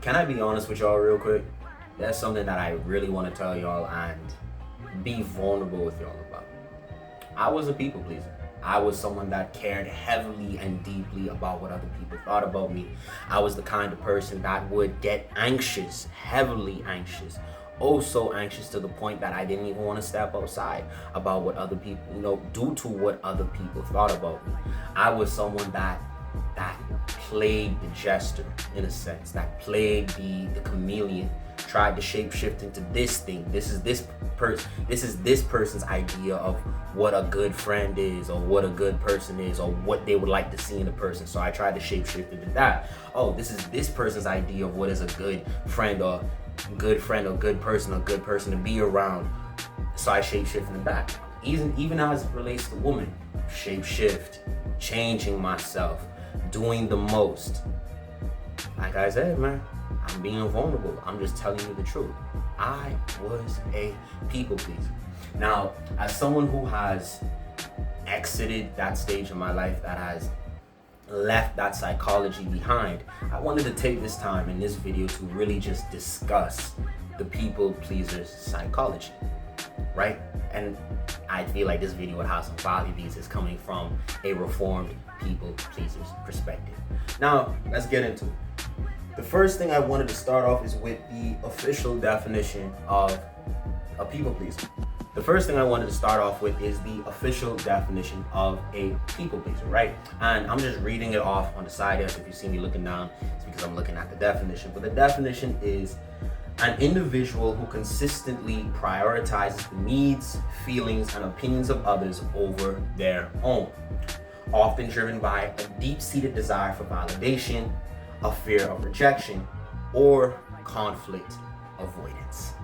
Can I be honest with y'all real quick? That's something that I really want to tell y'all and be vulnerable with y'all about. I was a people pleaser. I was someone that cared heavily and deeply about what other people thought about me. I was the kind of person that would get anxious, heavily anxious, oh so anxious to the point that I didn't even want to step outside about what other people, due to what other people thought about me. I was someone that played the jester, in a sense, that played the chameleon, tried to shapeshift into this thing. This is this person's idea of what a good friend is, or what a good person is, or what they would like to see in a person. So I tried to shapeshift into that. Oh, this is this person's idea of what is a good friend, or good person to be around. So I shapeshift into that. Even as it relates to women, shapeshift, changing myself, doing the most. Like I said, man, I'm being vulnerable. I'm just telling you the truth. I was a people pleaser. Now, as someone who has exited that stage of my life, that has left that psychology behind, I wanted to take this time in this video to really just discuss the people pleaser's psychology, right? And I feel like this video would have some value because it's coming from a reformed people pleaser's perspective. Now, let's get into it. The first thing I wanted to start off is with the official definition of a people pleaser. The first thing I wanted to start off with is the official definition of a people pleaser, right? And I'm just reading it off on the side here, so if you see me looking down, it's because I'm looking at the definition. But the definition is an individual who consistently prioritizes the needs, feelings, and opinions of others over their own, often driven by a deep-seated desire for validation, a fear of rejection, or conflict avoidance.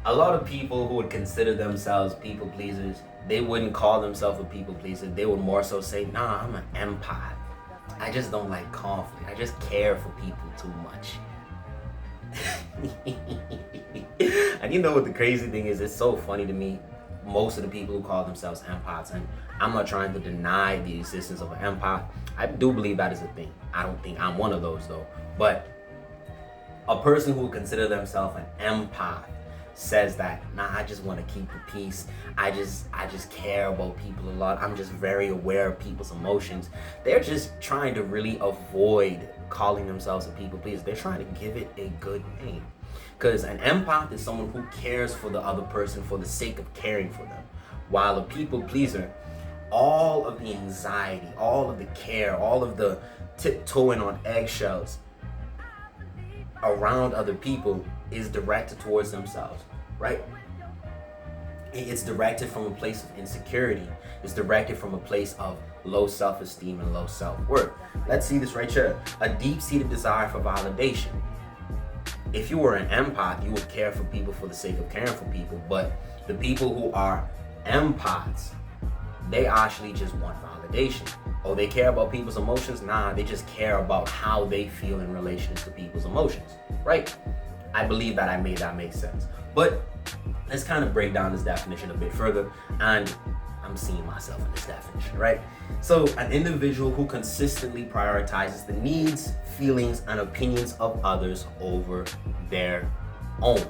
A lot of people who would consider themselves people pleasers, they wouldn't call themselves a people pleaser. They would more so say, nah, I'm an empath. I just don't like conflict. I just care for people too much. And you know what the crazy thing is? It's so funny to me. Most of the people who call themselves empaths, and I'm not trying to deny the existence of an empath. I do believe that is a thing. I don't think I'm one of those though. But a person who would consider themselves an empath says that, nah, I just want to keep the peace. I just care about people a lot. I'm just very aware of people's emotions. They're just trying to really avoid calling themselves a people pleaser. They're trying to give it a good name. Because an empath is someone who cares for the other person for the sake of caring for them. While a people pleaser, all of the anxiety, all of the care, all of the tiptoeing on eggshells around other people is directed towards themselves, right? It's directed from a place of insecurity. It's directed from a place of low self-esteem and low self-worth. Let's see this right here. A deep-seated desire for validation. If you were an empath, you would care for people for the sake of caring for people. But the people who are empaths, they actually just want validation. Oh, they care about people's emotions? Nah, they just care about how they feel in relation to people's emotions, right? I believe that I made that make sense. But let's kind of break down this definition a bit further, and I'm seeing myself in this definition, right? So, an individual who consistently prioritizes the needs, feelings, and opinions of others over their own.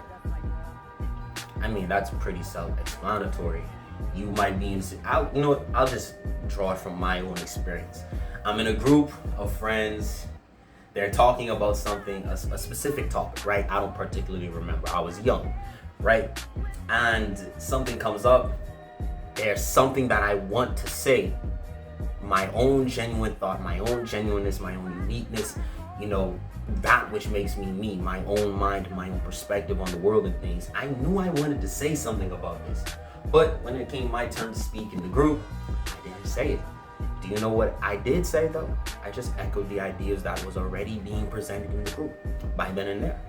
I mean, that's pretty self-explanatory. You might be I'll just draw it from my own experience. I'm in a group of friends. They're talking about something, a specific topic, right? I don't particularly remember. I was young, right? And something comes up. There's something that I want to say. My own genuine thought, my own genuineness, my own uniqueness, that which makes me me, my own mind, my own perspective on the world and things. I knew I wanted to say something about this. But when it came my turn to speak in the group, I didn't say it. Do you know what I did say though? I just echoed the ideas that was already being presented in the group by then and there.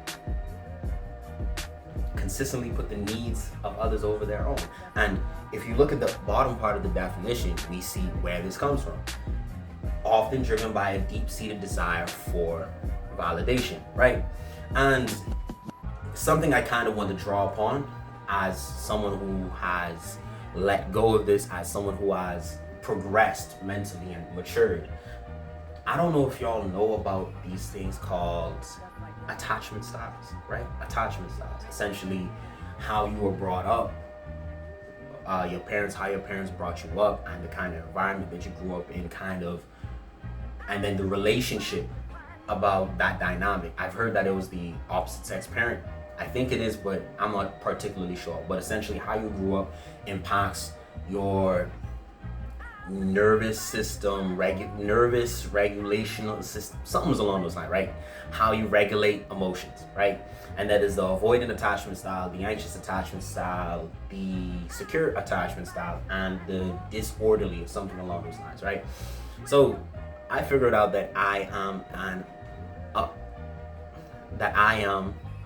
Consistently put the needs of others over their own. And if you look at the bottom part of the definition, we see where this comes from. Often driven by a deep-seated desire for validation, right? And something I kind of want to draw upon as someone who has let go of this, as someone who has progressed mentally and matured. I don't know if y'all know about these things called attachment styles, right? Attachment styles. Essentially, how you were brought up, how your parents brought you up, and the kind of environment that you grew up in, and then the relationship about that dynamic. I've heard that it was the opposite sex parent. I think it is, but I'm not particularly sure. But essentially, how you grew up impacts your nervous system, nervous regulational system, something's along those lines, right? How you regulate emotions, right? And that is the avoidant attachment style, the anxious attachment style, the secure attachment style, and the disorderly, or something along those lines, right? So I figured out that I am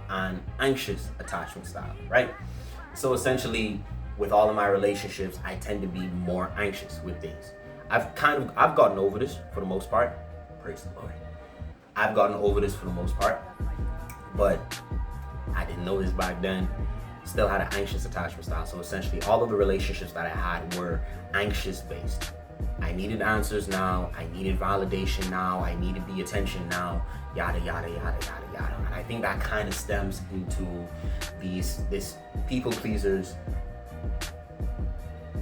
an anxious attachment style, right? So essentially, with all of my relationships, I tend to be more anxious with things. I've gotten over this for the most part. Praise the Lord. I've gotten over this for the most part, but I didn't know this back then. Still had an anxious attachment style. So essentially, all of the relationships that I had were anxious based. I needed answers now. I needed validation now. I needed the attention now. Yada yada yada yada yada. And I think that kind of stems into this people pleasers.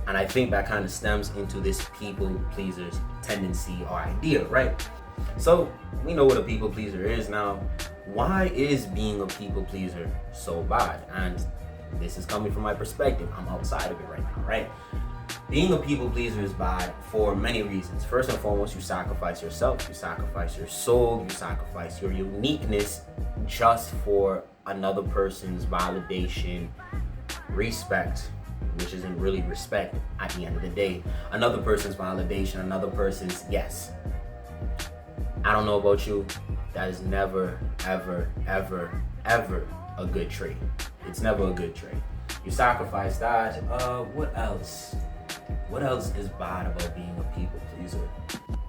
And I think that kind of stems into this people pleaser's tendency or idea, right? So we know what a people pleaser is now. Why is being a people pleaser so bad? And this is coming from my perspective. I'm outside of it right now, right? Being a people pleaser is bad for many reasons. First and foremost, you sacrifice yourself, you sacrifice your soul, you sacrifice your uniqueness just for another person's validation, respect, which isn't really respect at the end of the day. Another person's validation, another person's yes. I don't know about you, that is never, ever, ever, ever a good trait. It's never a good trait. You sacrifice that. What else? What else is bad about being a people pleaser?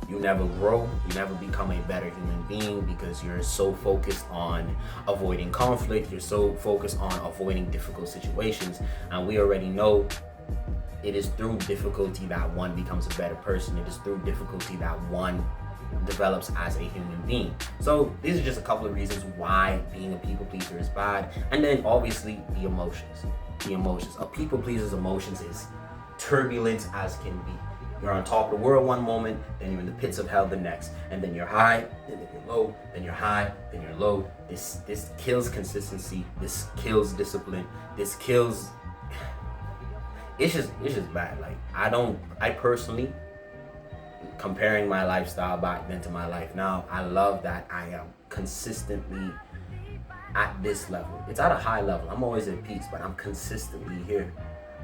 You never grow, you never become a better human being because you're so focused on avoiding conflict, you're so focused on avoiding difficult situations, and we already know it is through difficulty that one becomes a better person. It is through difficulty that one develops as a human being. So these are just a couple of reasons why being a people pleaser is bad. And then obviously the emotions. A people pleaser's emotions is turbulent as can be. You're on top of the world one moment, then you're in the pits of hell the next, and then you're high, then you're low, then you're high, then you're low. This kills consistency. This kills discipline. This kills. It's just bad. Like I personally, comparing my lifestyle back then to my life now, I love that I am consistently at this level. It's at a high level. I'm always at peace, but I'm consistently here,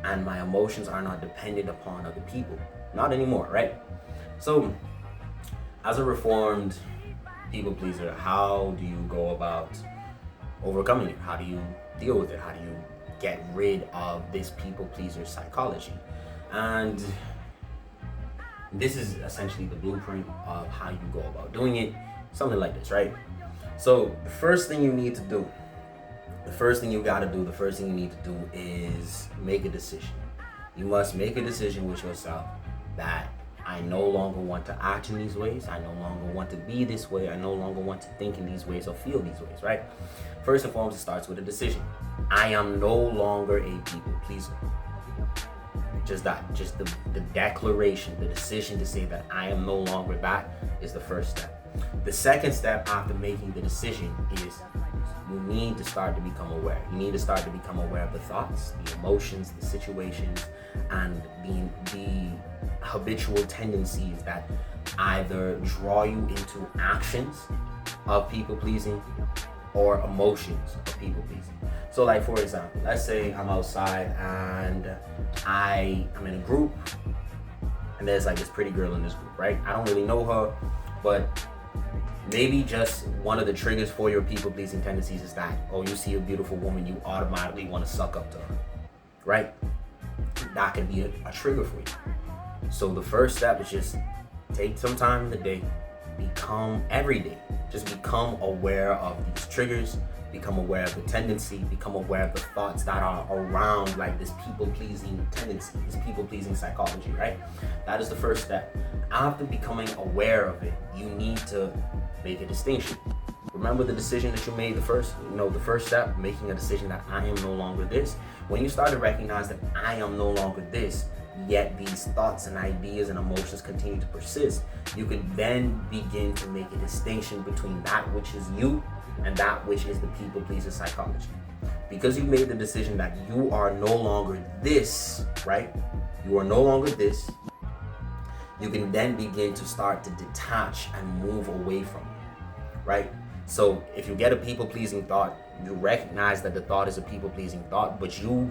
and my emotions are not dependent upon other people. Not anymore, right? So, as a reformed people pleaser, how do you go about overcoming it? How do you deal with it? How do you get rid of this people pleaser psychology? And this is essentially the blueprint of how you go about doing it. Something like this, right? So, the first thing you need to do, the first thing you need to do is make a decision. You must make a decision with yourself that I no longer want to act in these ways. I no longer want to be this way. I no longer want to think in these ways or feel these ways, right? First and foremost, it starts with a decision. I am no longer a people pleaser. Just that, just the declaration, the decision to say that I am no longer that is the first step. The second step after making the decision is you need to start to become aware. You need to start to become aware of the thoughts, the emotions, the situations, and the habitual tendencies that either draw you into actions of people pleasing or emotions of people pleasing. So like, for example, let's say I'm outside and I'm in a group and there's like this pretty girl in this group, right? I don't really know her, but maybe just one of the triggers for your people pleasing tendencies is that, oh, you see a beautiful woman, you automatically want to suck up to her, right? That could be a trigger for you. So the first step is just take some time in the day, become aware of these triggers, become aware of the tendency, become aware of the thoughts that are around like this people-pleasing tendency, this people-pleasing psychology, right? That is the first step. After becoming aware of it, you need to make a distinction. Remember the decision that you made, the first step, making a decision that I am no longer this. When you start to recognize that I am no longer this, yet these thoughts and ideas and emotions continue to persist, you could then begin to make a distinction between that which is you and that which is the people pleaser psychology. Because you made the decision that you are no longer this, right? You are no longer this. You can then begin to start to detach and move away from it, right? So if you get a people pleasing thought, you recognize that the thought is a people pleasing thought, but you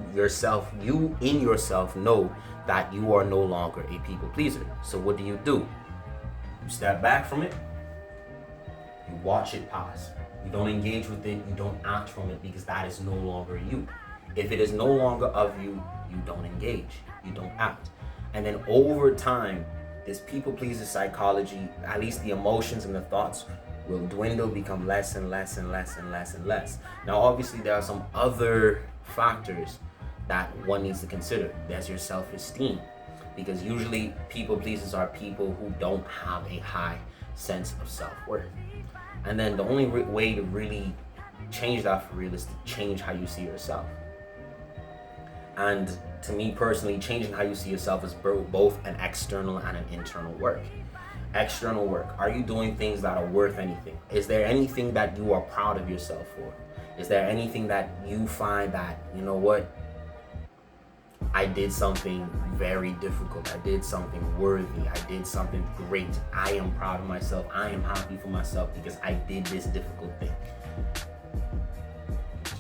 in yourself know that you are no longer a people pleaser. So what do? You step back from it, you watch it pass. You don't engage with it, you don't act from it, because that is no longer you. If it is no longer of you, you don't engage, you don't act. And then over time, this people pleaser psychology, at least the emotions and the thoughts, will dwindle, become less and less and less and less and less. Now, obviously, there are some other factors that one needs to consider. There's your self-esteem, because usually people pleasers are people who don't have a high sense of self-worth. And then the only way to really change that for real is to change how you see yourself. And to me personally, changing how you see yourself is both an external and an internal work. External work. Are you doing things that are worth anything? Is there anything that you are proud of yourself for? Is there anything that you find that, you know what, I did something very difficult, I did something worthy, I did something great, I am proud of myself, I am happy for myself because I did this difficult thing.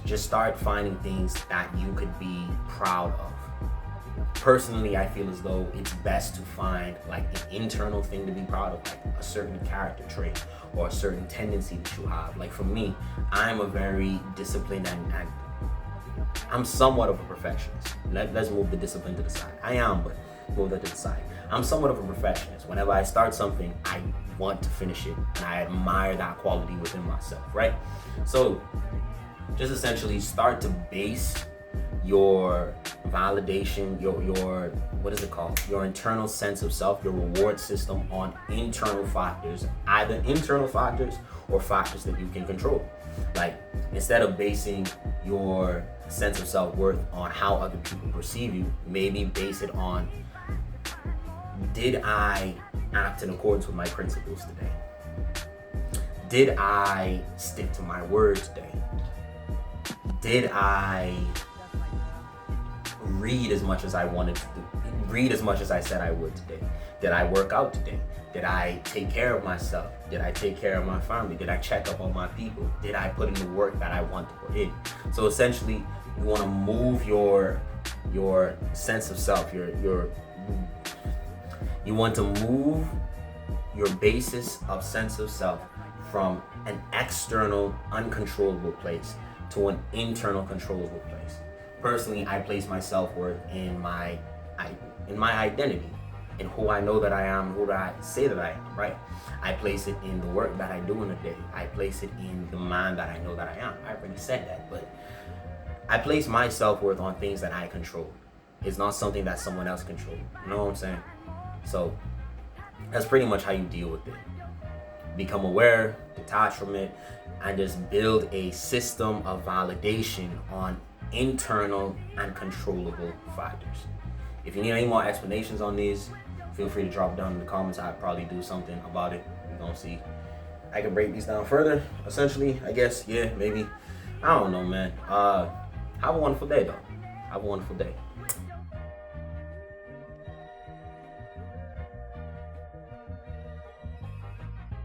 Just start finding things that you could be proud of. Personally, I feel as though it's best to find like an internal thing to be proud of, like a certain character trait or a certain tendency that you have. Like for me, I'm a very disciplined and I'm somewhat of a perfectionist. Let's move the discipline to the side. I am, but move that to the side. I'm somewhat of a perfectionist. Whenever I start something, I want to finish it, and I admire that quality within myself, right? So just essentially start to base your validation, your what is it called? Your internal sense of self, your reward system on internal factors, either internal factors or factors that you can control. Like instead of basing your sense of self-worth on how other people perceive you, maybe base it on, did I act in accordance with my principles today? Did I stick to my word today? Did I read as much as I wanted to do? Read as much as I said I would today? Did I work out today? Did I take care of myself? Did I take care of my family? Did I check up on my people? Did I put in the work that I want to put in? So essentially, you want to move your sense of self, you want to move your basis of sense of self from an external, uncontrollable place to an internal, controllable place. Personally, I place my self-worth in my identity, in who I know that I am, who I say that I am, right? I place it in the work that I do in a day. I place it in the man that I know that I am. I already said that, but I place my self-worth on things that I control. It's not something that someone else controls. You know what I'm saying? So that's pretty much how you deal with it. Become aware, detach from it, and just build a system of validation on internal and controllable factors. If you need any more explanations on these, feel free to drop it down in the comments. I'll probably do something about it. We're gonna see. I can break these down further. Essentially, I guess, yeah, maybe. I don't know, man. Have a wonderful day, though. Have a wonderful day.